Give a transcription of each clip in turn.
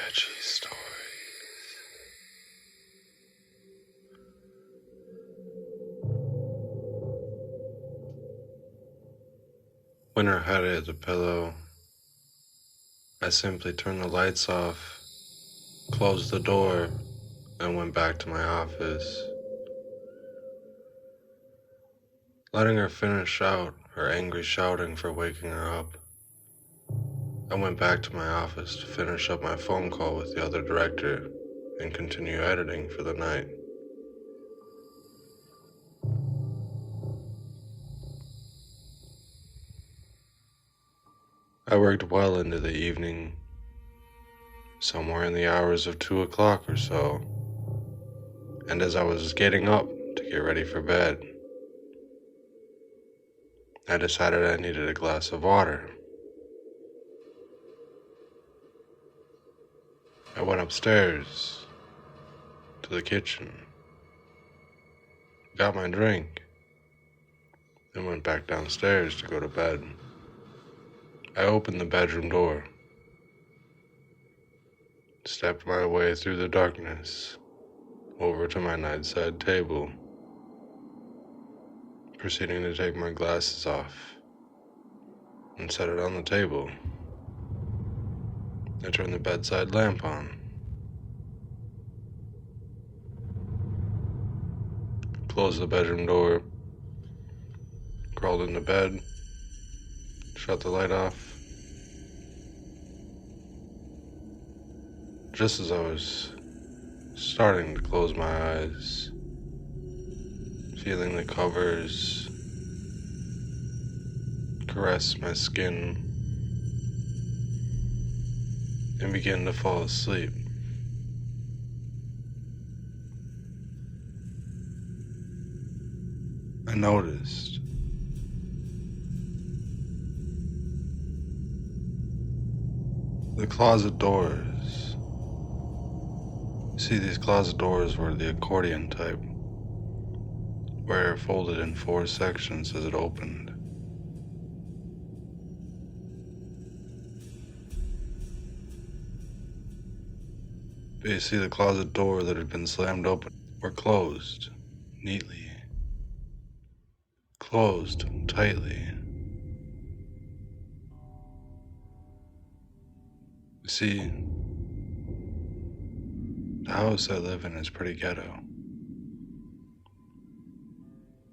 Sketchy Stories. When her head hit the pillow, I simply turned the lights off, closed the door, and went back to my office. Letting her finish out her angry shouting for waking her up, I went back to my office to finish up my phone call with the other director and continue editing for the night. I worked well into the evening, somewhere in the hours of 2 o'clock or so, and as I was getting up to get ready for bed, I decided I needed a glass of water. I went upstairs to the kitchen, got my drink, and went back downstairs to go to bed. I opened the bedroom door, stepped my way through the darkness over to my nightside table, proceeding to take my glasses off and set it on the table. I turned the bedside lamp on, closed the bedroom door, crawled into bed, shut the light off. Just as I was starting to close my eyes, feeling the covers caress my skin, and begin to fall asleep, I noticed the closet doors. See, these closet doors were the accordion type, where it folded in 4 sections as it opened. But you see, the closet door that had been slammed open were closed neatly, closed tightly. You see, the house I live in is pretty ghetto.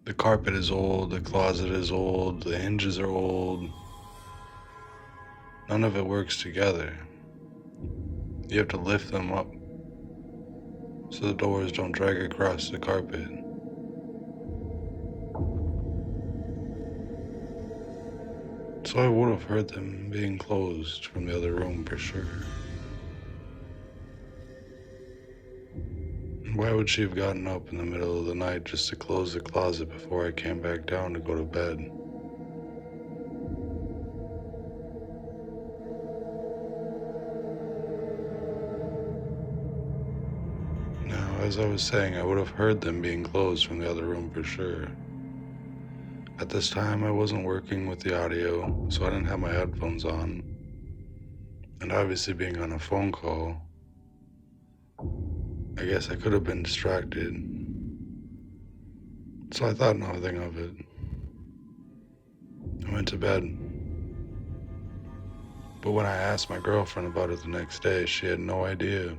The carpet is old, the closet is old, the hinges are old. None of it works together. You have to lift them up so the doors don't drag across the carpet. So I would have heard them being closed from the other room for sure. Why would she have gotten up in the middle of the night just to close the closet before I came back down to go to bed? Now, as I was saying, I would have heard them being closed from the other room for sure. At this time, I wasn't working with the audio, so I didn't have my headphones on. And obviously being on a phone call, I guess I could have been distracted. So I thought nothing of it. I went to bed. But when I asked my girlfriend about it the next day, she had no idea.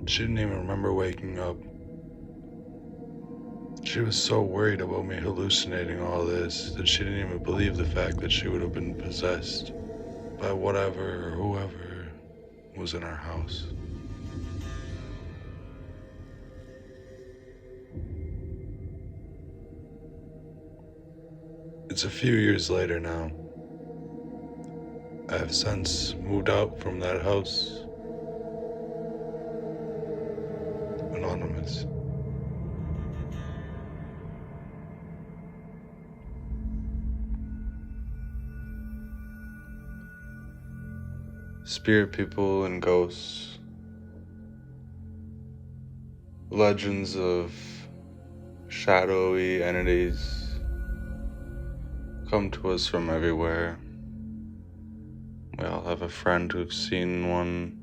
She didn't even remember waking up. She was so worried about me hallucinating all this that she didn't even believe the fact that she would have been possessed by whatever or whoever was in our house. It's a few years later now. I have since moved out from that house. Anonymous. Spirit people and ghosts. Legends of shadowy entities come to us from everywhere. We all have a friend who's seen one,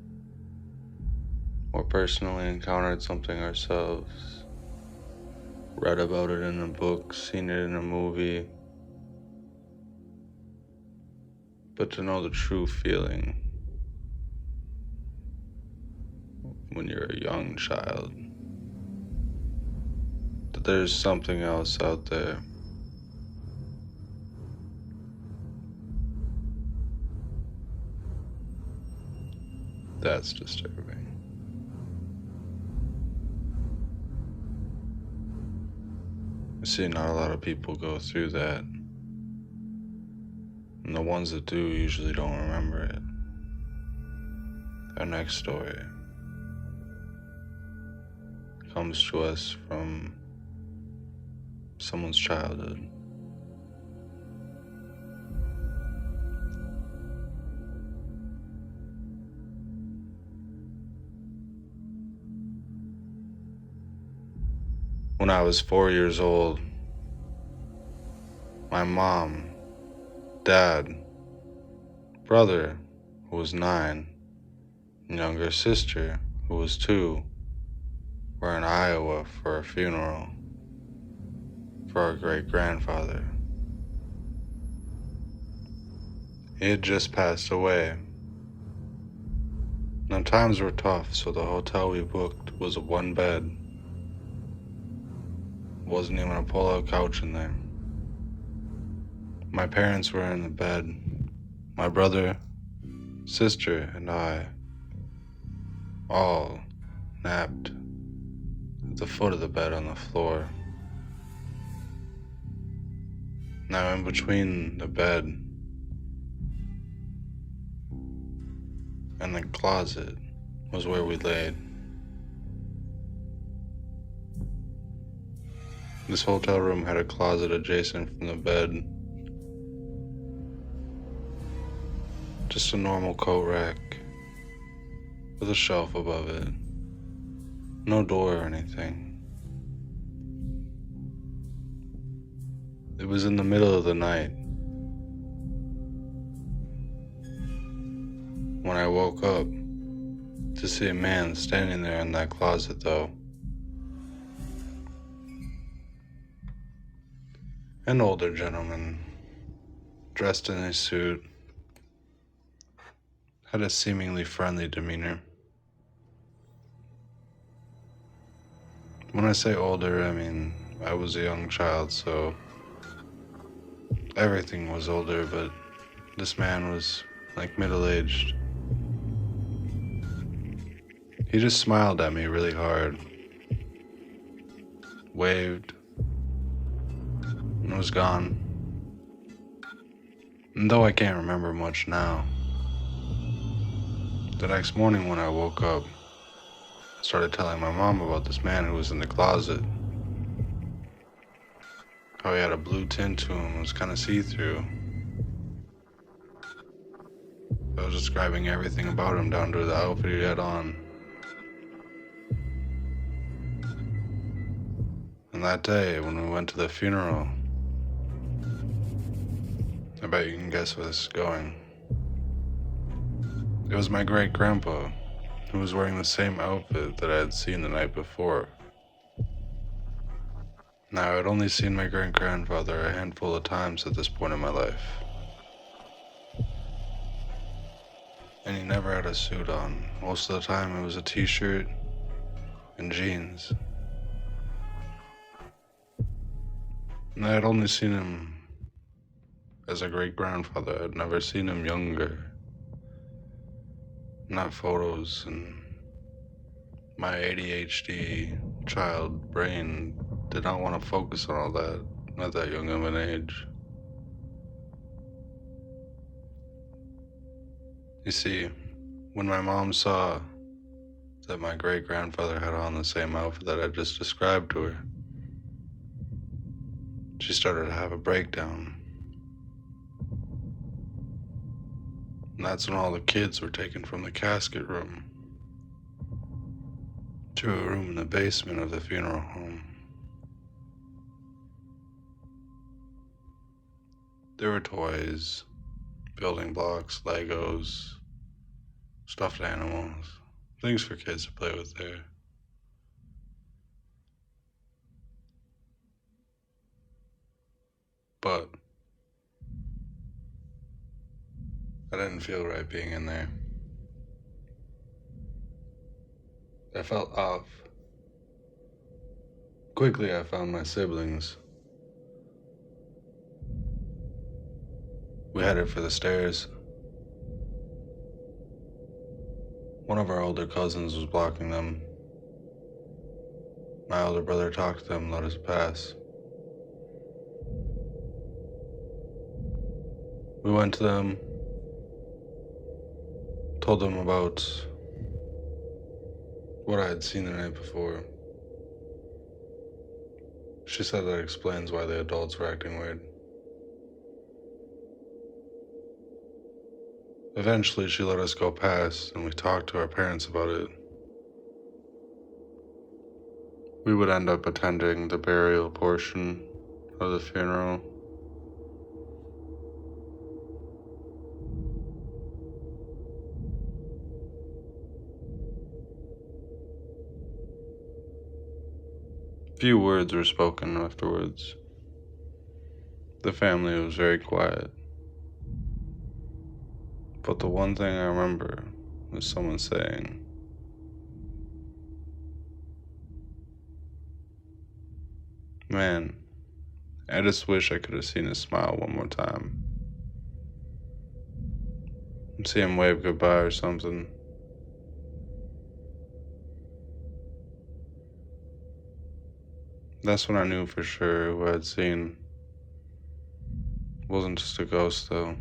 or personally encountered something ourselves, read about it in a book, seen it in a movie, but to know the true feeling when you're a young child, that there's something else out there. That's disturbing. I see not a lot of people go through that, and the ones that do usually don't remember it. Our next story comes to us from someone's childhood. When I was 4 years old, my mom, dad, brother, who was 9, and younger sister, who was 2, were in Iowa for a funeral for our great-grandfather. He had just passed away. Now times were tough, so the hotel we booked was a 1-bed. Wasn't even a pull-out couch in there. My parents were in the bed. My brother, sister, and I all napped at the foot of the bed on the floor. Now in between the bed and the closet was where we laid. This hotel room had a closet adjacent from the bed. Just a normal coat rack with a shelf above it. No door or anything. It was in the middle of the night when I woke up to see a man standing there in that closet, though. An older gentleman, dressed in a suit, had a seemingly friendly demeanor. When I say older, I mean I was a young child, so everything was older, but this man was like middle-aged. He just smiled at me really hard, waved, and was gone. And though I can't remember much now, the next morning when I woke up, I started telling my mom about this man who was in the closet. How he had a blue tint to him, was kind of see-through. I was describing everything about him down to the outfit he had on. And that day, when we went to the funeral, I bet you can guess where this is going. It was my great-grandpa, who was wearing the same outfit that I had seen the night before. Now, I had only seen my great-grandfather a handful of times at this point in my life. And he never had a suit on. Most of the time it was a t-shirt and jeans. And I had only seen him as a great-grandfather. I had never seen him younger. Not photos, and my ADHD child brain did not want to focus on all that at that young of an age. You see, when my mom saw that my great-grandfather had on the same outfit that I just described to her, she started to have a breakdown. And that's when all the kids were taken from the casket room to a room in the basement of the funeral home. There were toys, building blocks, Legos, stuffed animals, things for kids to play with there. But I didn't feel right being in there. I felt off. Quickly, I found my siblings. We headed for the stairs. One of our older cousins was blocking them. My older brother talked to them, let us pass. We went to them, told them about what I had seen the night before. She said that explains why the adults were acting weird. Eventually, she let us go past, and we talked to our parents about it. We would end up attending the burial portion of the funeral. Few words were spoken afterwards. The family was very quiet. But the one thing I remember was someone saying, "Man, I just wish I could have seen his smile one more time. See him wave goodbye or something." That's when I knew for sure who I'd seen wasn't just a ghost, though.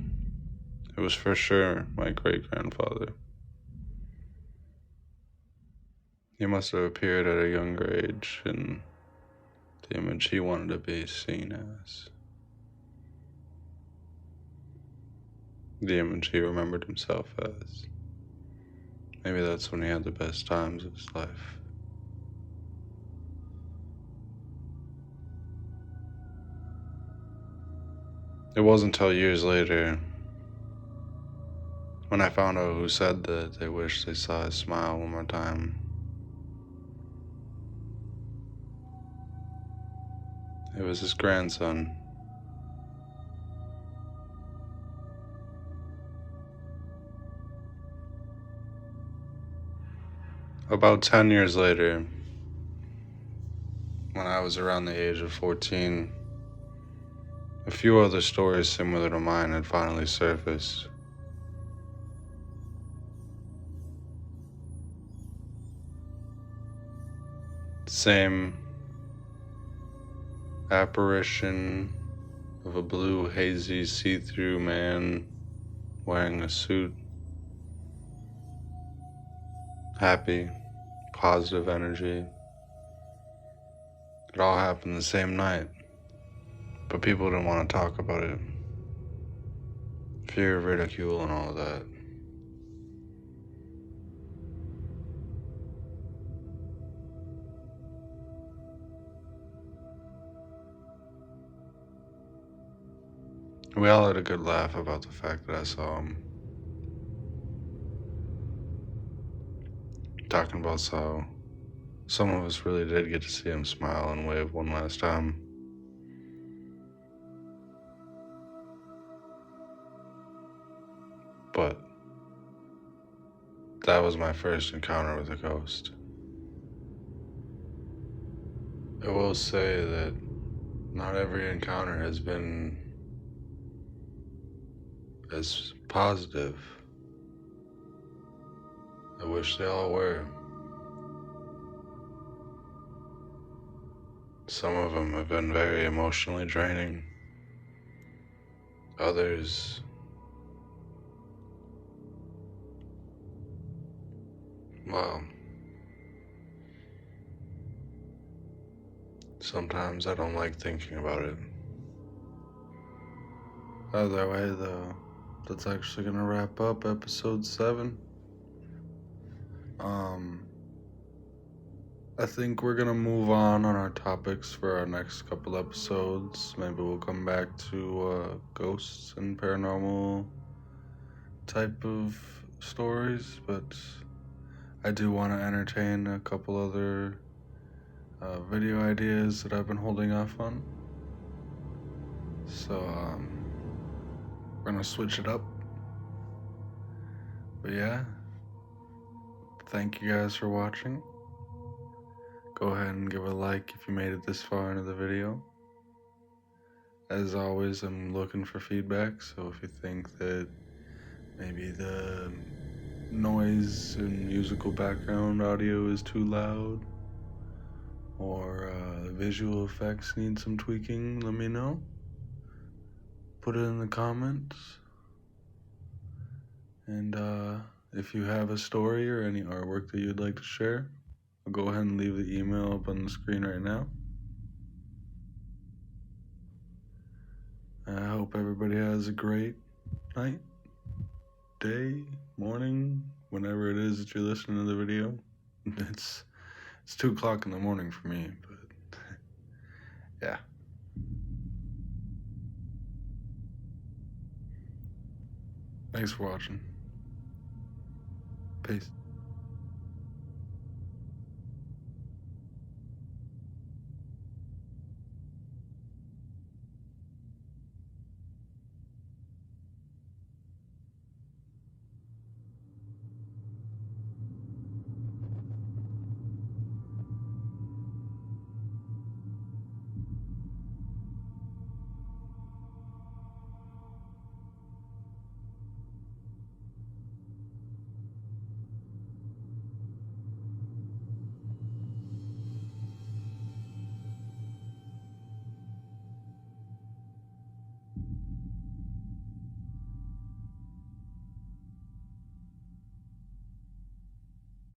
It was for sure my great-grandfather. He must have appeared at a younger age in the image he wanted to be seen as. The image he remembered himself as. Maybe that's when he had the best times of his life. It wasn't until years later when I found out who said that they wished they saw his smile one more time. It was his grandson. About 10 years later, when I was around the age of 14, a few other stories similar to mine had finally surfaced. Same apparition of a blue, hazy, see-through man wearing a suit. Happy, positive energy. It all happened the same night, but people didn't want to talk about it. Fear of ridicule and all of that. We all had a good laugh about the fact that I saw him. Talking about how some of us really did get to see him smile and wave one last time. But that was my first encounter with a ghost. I will say that not every encounter has been as positive. I wish they all were. Some of them have been very emotionally draining. Others, well, sometimes I don't like thinking about it. Either way, though, that's actually gonna wrap up episode 7. I think we're gonna move on our topics for our next couple episodes. Maybe we'll come back to ghosts and paranormal type of stories, but I do want to entertain a couple other video ideas that I've been holding off on. So we're gonna switch it up. But yeah, thank you guys for watching. Go ahead and give a like if you made it this far into the video. As always, I'm looking for feedback, so if you think that maybe the noise and musical background audio is too loud, or visual effects need some tweaking, let me know. Put it in the comments. And if you have a story or any artwork that you'd like to share, I'll go ahead and leave the email up on the screen right now. I hope everybody has a great night, day, morning, whenever it is that you're listening to the video. It's 2 o'clock in the morning for me, but yeah. Thanks for watching. Peace.